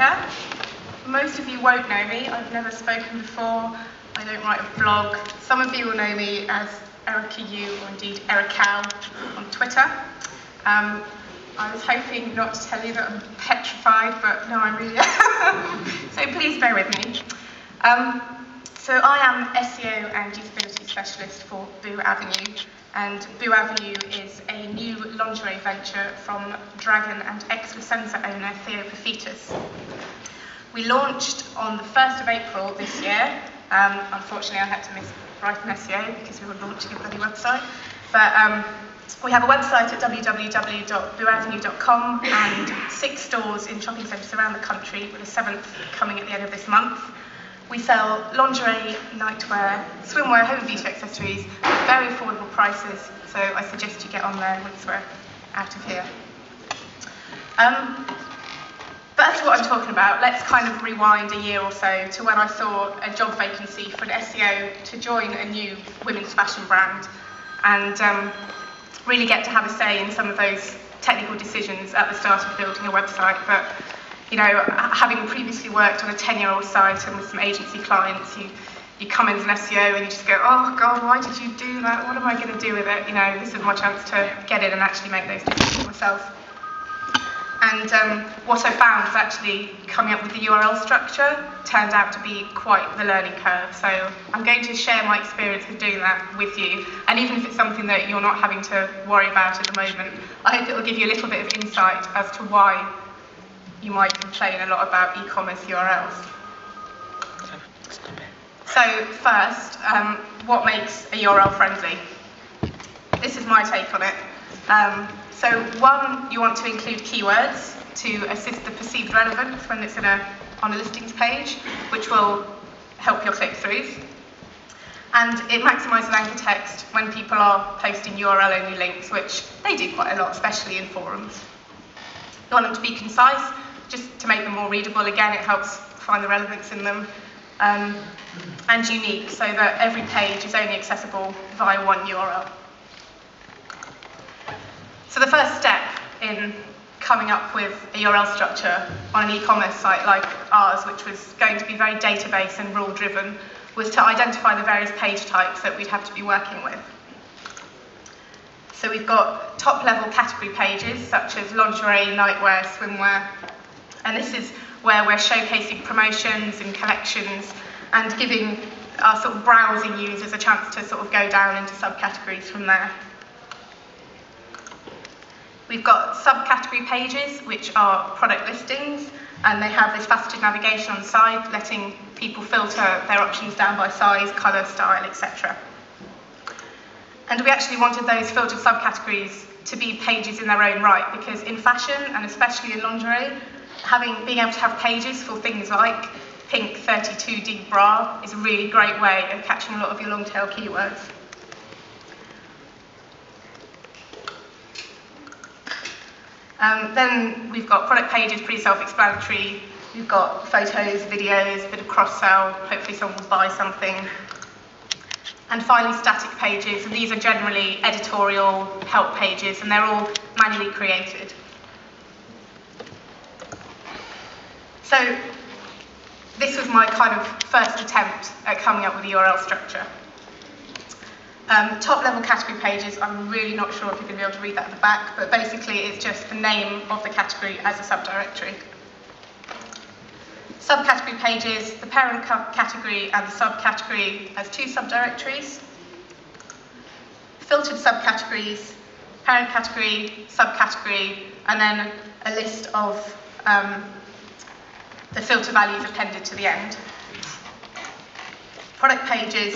Erika. Most of you won't know me. I've never spoken before. I don't write a blog. Some of you will know me as Erika U, or indeed Erika on Twitter. I was hoping not to tell you that I'm petrified, but no, I'm really so please bear with me. So I am SEO and usability specialist for Boo Avenue, and Boo Avenue is a new lingerie venture from Dragon and ex-Licenza owner Theo Pafitas. We launched on the 1st of April this year. Unfortunately, I had to miss BrightonSEO because we were launching a bloody website. But we have a website at www.booavenue.com and 6 stores in shopping centres around the country, with a 7th coming at the end of this month. We sell lingerie, nightwear, swimwear, home and beauty accessories at very affordable prices, so I suggest you get on there once we're out of here. But as to what I'm talking about, let's kind of rewind a year or so to when I saw a job vacancy for an SEO to join a new women's fashion brand and really get to have a say in some of those technical decisions at the start of building a website. But you know, having previously worked on a 10-year-old site and with some agency clients, you come in as an SEO and you just go, oh God, why did you do that? What am I going to do with it? You know, this is my chance to get in and actually make those decisions myself. And what I found was actually coming up with the URL structure turned out to be quite the learning curve. So I'm going to share my experience with doing that with you. And even if it's something that you're not having to worry about at the moment, I hope it will give you a little bit of insight as to why you might complain a lot about e-commerce URLs. So first, what makes a URL friendly? This is my take on it. So one, you want to include keywords to assist the perceived relevance when it's on a listings page, which will help your click-throughs. And it maximises anchor text when people are posting URL-only links, which they do quite a lot, especially in forums. You want them to be concise, just to make them more readable. Again, it helps find the relevance in them. And unique, so that every page is only accessible via one URL. So the first step in coming up with a URL structure on an e-commerce site like ours, which was going to be very database and rule driven, was to identify the various page types that we'd have to be working with. So we've got top level category pages such as lingerie, nightwear, swimwear, and this is where we're showcasing promotions and collections and giving our sort of browsing users a chance to sort of go down into subcategories from there. We've got subcategory pages, which are product listings, and they have this faceted navigation on the side, letting people filter their options down by size, colour, style, etc. And we actually wanted those filtered subcategories to be pages in their own right, because in fashion, and especially in lingerie, being able to have pages for things like pink 32D bra is a really great way of catching a lot of your long tail keywords. Then we've got product pages, pretty self-explanatory. We've got photos, videos, a bit of cross-sell, hopefully someone will buy something. And finally, static pages, and these are generally editorial help pages, and they're all manually created. So this was my kind of first attempt at coming up with a URL structure. Top level category pages, I'm really not sure if you're going to be able to read that at the back, but basically it's just the name of the category as a subdirectory. Subcategory pages, the parent category and the subcategory as 2 subdirectories. Filtered subcategories, parent category, subcategory, and then a list of the filter values appended to the end. Product pages,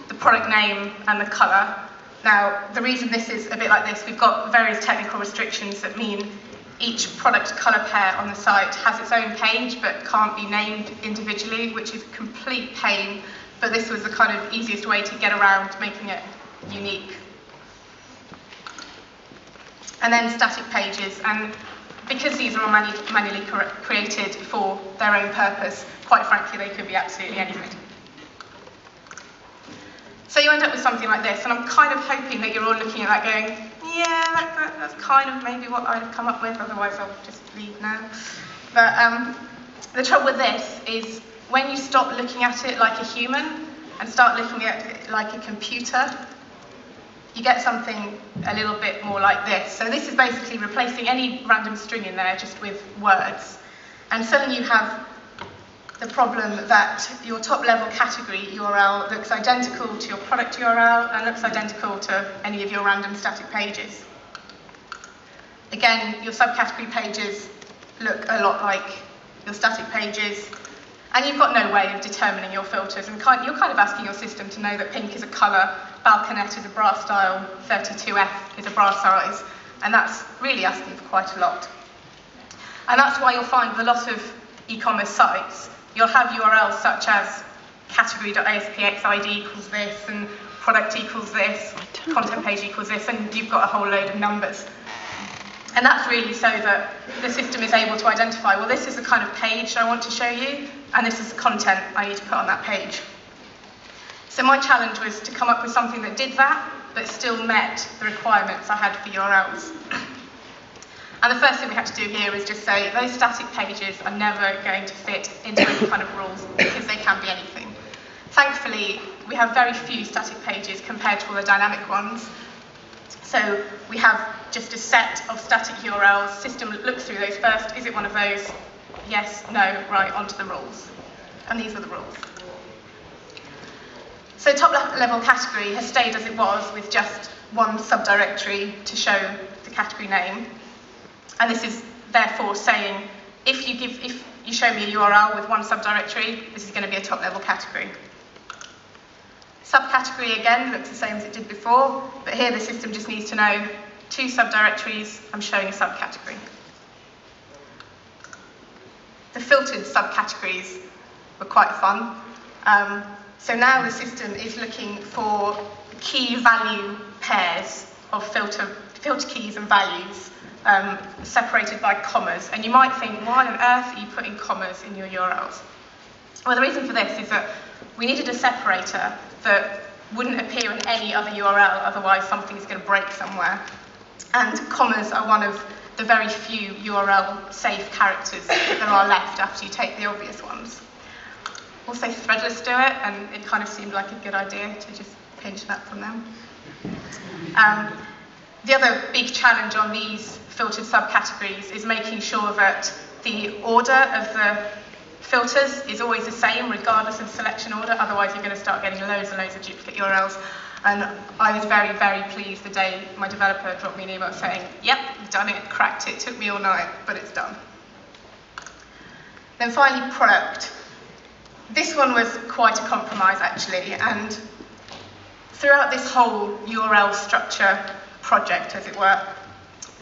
the product name and the colour. Now, the reason this is a bit like this, we've got various technical restrictions that mean each product colour pair on the site has its own page but can't be named individually, which is a complete pain, but this was the kind of easiest way to get around making it unique. And then static pages, and because these are all manually created for their own purpose, quite frankly, they could be absolutely anything. So you end up with something like this, and I'm kind of hoping that you're all looking at that going, yeah, that's kind of maybe what I'd have come up with, otherwise I'll just leave now. But The trouble with this is when you stop looking at it like a human and start looking at it like a computer, you get something a little bit more like this. So this is basically replacing any random string in there just with words. And suddenly you have the problem that your top level category URL looks identical to your product URL and looks identical to any of your random static pages. Again, your subcategory pages look a lot like your static pages, and you've got no way of determining your filters, and you're kind of asking your system to know that pink is a colour, balconette is a bra style, 32F is a bra size, and that's really asking for quite a lot. And that's why you'll find with a lot of e-commerce sites, you'll have URLs such as category.aspx ID equals this, and product equals this, content page equals this, and you've got a whole load of numbers. And that's really so that the system is able to identify, well, this is the kind of page I want to show you, and this is the content I need to put on that page. So my challenge was to come up with something that did that, but still met the requirements I had for URLs. And the first thing we had to do here is just say, those static pages are never going to fit into any kind of rules, because they can be anything. Thankfully, we have very few static pages compared to all the dynamic ones. So we have just a set of static URLs. System looks through those first. Is it one of those? Yes, no, right, onto the rules. And these were the rules. So top level category has stayed as it was with just one subdirectory to show the category name. And this is therefore saying, if you show me a URL with one subdirectory, this is going to be a top level category. Subcategory again looks the same as it did before, but here the system just needs to know 2 subdirectories, I'm showing a subcategory. The filtered subcategories were quite fun. So now the system is looking for key value pairs of filter keys and values separated by commas. And you might think, why on earth are you putting commas in your URLs? Well, the reason for this is that we needed a separator that wouldn't appear in any other URL, otherwise something's going to break somewhere. And commas are one of the very few URL safe characters that there are left after you take the obvious ones. Also, Threadless do it, and it kind of seemed like a good idea to just pinch that from them. The other big challenge on these filtered subcategories is making sure that the order of the filters is always the same regardless of selection order, otherwise you're going to start getting loads and loads of duplicate URLs. And I was very, very pleased the day my developer dropped me an email saying, yep, you've done it, cracked it, took me all night, but it's done. Then finally, product. This one was quite a compromise actually, and throughout this whole URL structure project, as it were,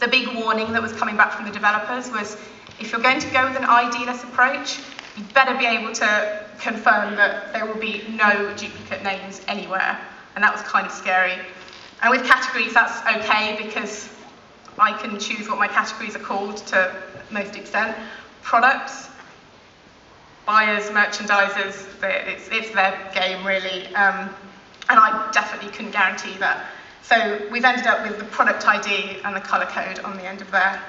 the big warning that was coming back from the developers was, if you're going to go with an ID-less approach, you'd better be able to confirm that there will be no duplicate names anywhere. And that was kind of scary. And with categories, that's okay, because I can choose what my categories are called to most extent. Products, buyers, merchandisers, it's their game really. And I definitely couldn't guarantee that. So we've ended up with the product ID and the colour code on the end of there.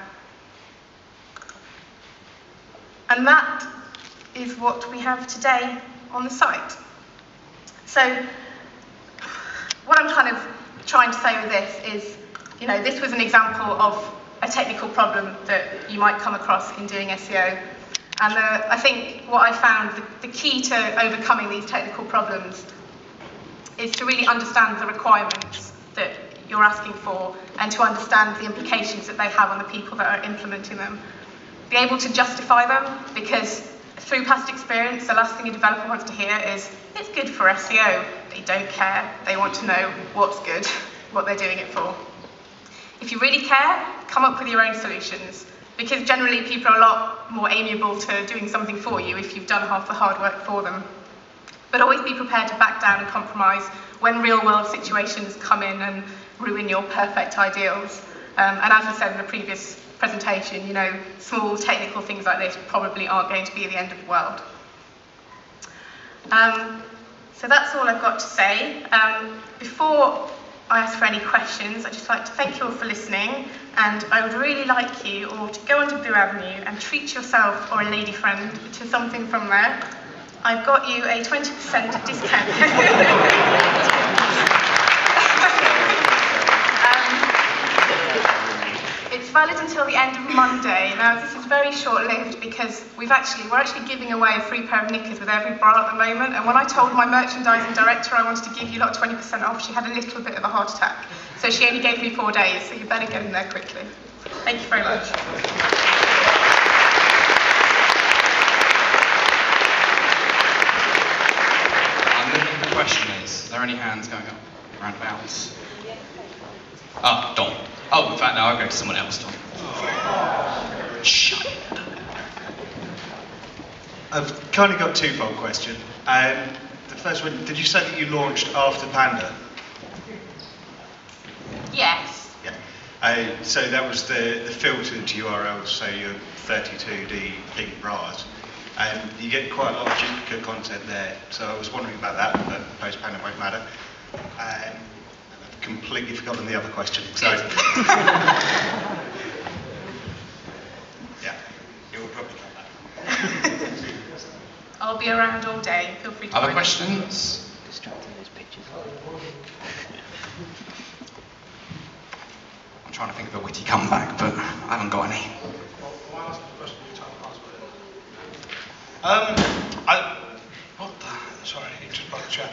And that is what we have today on the site. So what I'm kind of trying to say with this is, this was an example of a technical problem that you might come across in doing SEO. And I think what I found, the key to overcoming these technical problems is to really understand the requirements that you're asking for and to understand the implications that they have on the people that are implementing them. Be able to justify them, because through past experience, the last thing a developer wants to hear is, it's good for SEO. They don't care. They want to know what's good, what they're doing it for. If you really care, come up with your own solutions, because generally people are a lot more amiable to doing something for you if you've done half the hard work for them. But always be prepared to back down and compromise when real-world situations come in and ruin your perfect ideals. And as I said in the previous presentation, small technical things like this probably aren't going to be the end of the world. So that's all I've got to say. Before I ask for any questions, I'd just like to thank you all for listening, and I would really like you all to go onto Blue Avenue and treat yourself or a lady friend to something from there. I've got you a 20% discount. It's valid until the end of Monday. Now, this is very short-lived because we're actually giving away a free pair of knickers with every bra at the moment, and when I told my merchandising director I wanted to give you lot 20% off, she had a little bit of a heart attack. So she only gave me 4 days, so you better get in there quickly. Thank you very much. The question is there any hands going up roundabouts? Oh, Don. Oh, in fact, no, I'll go to someone else, Don. Shut it. I've kind of got a twofold question. The first one, did you say that you launched after Panda? Yes. Yeah. So that was the filtered URLs, so your 32D pink bras. You get quite a lot of duplicate content there, so I was wondering about that, but post-Panda won't matter. I've completely forgotten the other question. So, yeah, it will probably come back. I'll be around all day. Feel free to. Other questions? Distracting those pictures. I'm trying to think of a witty comeback, but I haven't got any. Sorry, you just broke the chair.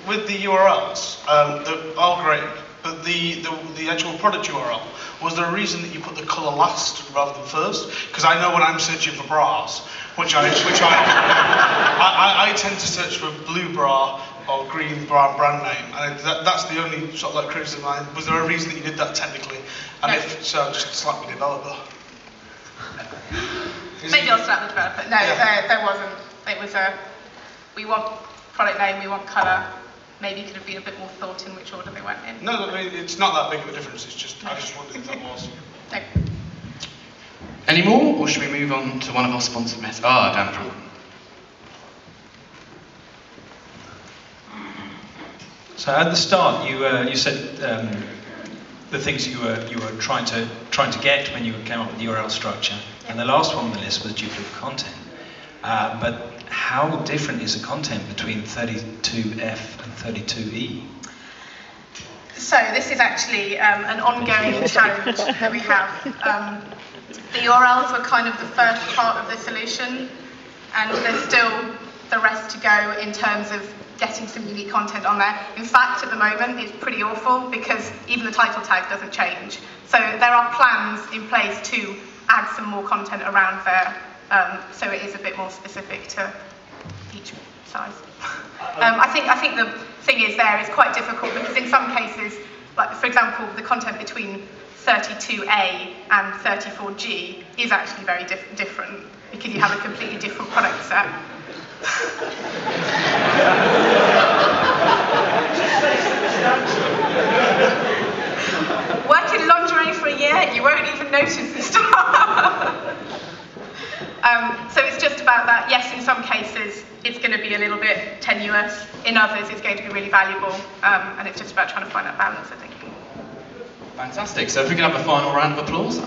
With the URLs, they're all great, but the actual product URL, was there a reason that you put the colour last rather than first? Because I know when I'm searching for bras, I tend to search for blue bra or green bra brand name, and that's the only sort of like criticism. Was there a reason that you did that technically? And No. if so, just slap the developer. Maybe I'll slap the developer. No, Yeah. there wasn't. It was we want product name, we want colour. Maybe it could have been a bit more thought in which order they went in. No, I mean, it's not that big of a difference. It's just I just wondered if that was. No. Any more, or should we move on to one of our sponsored messages? Ah, Dan Drew. So at the start, you said the things you were trying to get when you came up with the URL structure, and the last one on the list was duplicate content. But how different is the content between 32F and 32E? So this is actually an ongoing challenge that we have. The URLs were kind of the first part of the solution, and there's still the rest to go in terms of getting some unique content on there. In fact, at the moment, it's pretty awful because even the title tag doesn't change. So there are plans in place to add some more content around there, so it is a bit more specific to each size. I think the thing is there is quite difficult because in some cases, like for example, the content between 32A and 34G is actually very different because you have a completely different product set. Work in lingerie for a year, you won't even notice the stuff. So it's just about that. Yes, in some cases it's going to be a little bit tenuous. In others it's going to be really valuable. And it's just about trying to find that balance, I think. Fantastic. So if we can have a final round of applause.